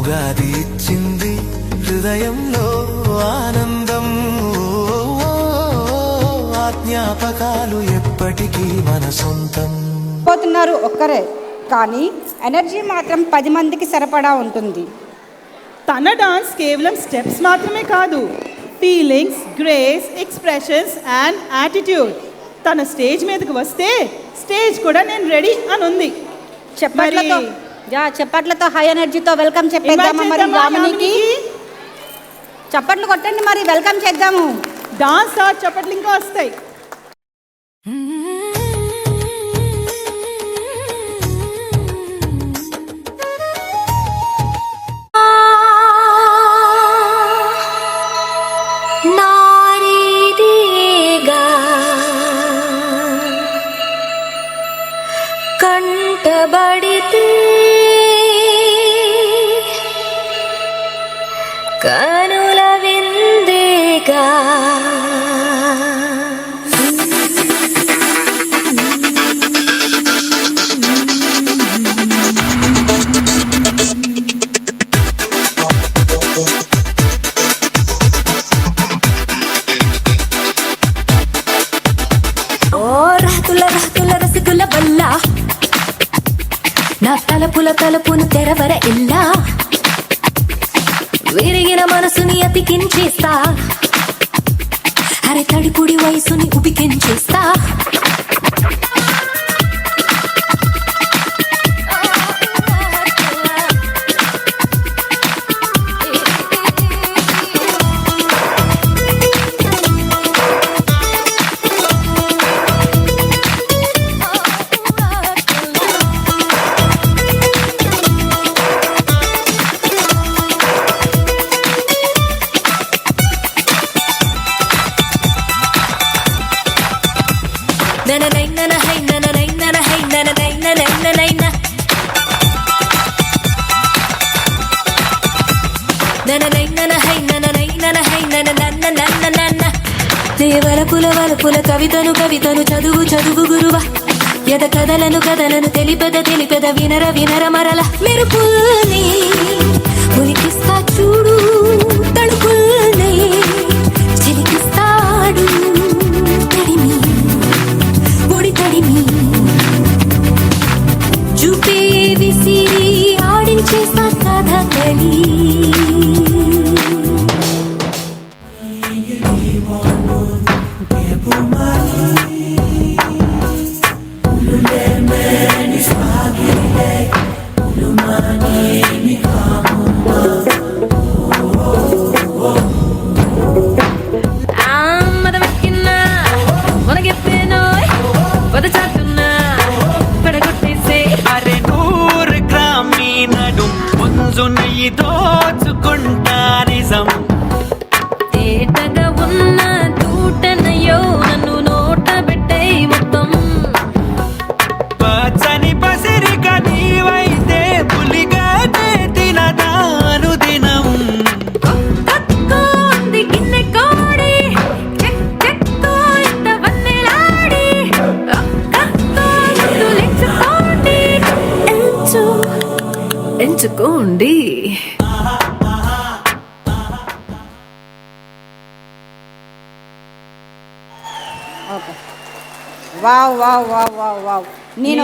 ఉగాది ఇచ్చింది హృదయంలో ఆనందం, జ్ఞాపకాలు ఎప్పటికీ మన సొంతం. పోతున్నారు ఒక్కరే, కానీ ఎనర్జీ మాత్రం 10 మందికి సరిపడా ఉంటుంది. తన డాన్స్ కేవలం స్టెప్స్ మాత్రమే కాదు, feelings, grace, expressions and attitude. తన స్టేజ్ మీదకి వస్తే స్టేజ్ కూడా నేను రెడీ అని ఉంది. చప్పట్లతో హై ఎనర్జీతో వెల్కమ్ చెప్పేద్దామా మరి యామినికి? చప్పట్లు కొట్టండి మరి, వెల్కమ్ చేద్దాము. డాన్స్ చప్పట్లు ఇంకా వస్తాయి. కంటబడితే కనుల విందేగా రసగుల వల్ల నా తలుపును తెరవర ఇల్లా, విరిగిన మనసుని అతికించేస్తా, అరే తడిపుడి వయసుని ఉపికించేస్తా. వలపుల కవితను చదువు గురువా, ఎద కథలను తెలిపెద వినర మరల మెరుపుల్ని ఉలికిస్తా చూడు, తడుపుల్ని చిలికిస్తాడు తడిమి పొడి తడిమి, చూపే విసిరి ఆడించేస్తా కథకలి. దోచుకుంటా నిజం తేటగా ఉన్న తూటనయో నన్ను నోట పెట్టే మొత్తం, పచ్చని పసిరిక నీవైతే పులిగానే తినదాను దినం. అంది గిన్నె కోడి చెక్కో ఇంత వన్నెలాడి, ఎంచుకోండి. Wow wow wow wow wow, నేను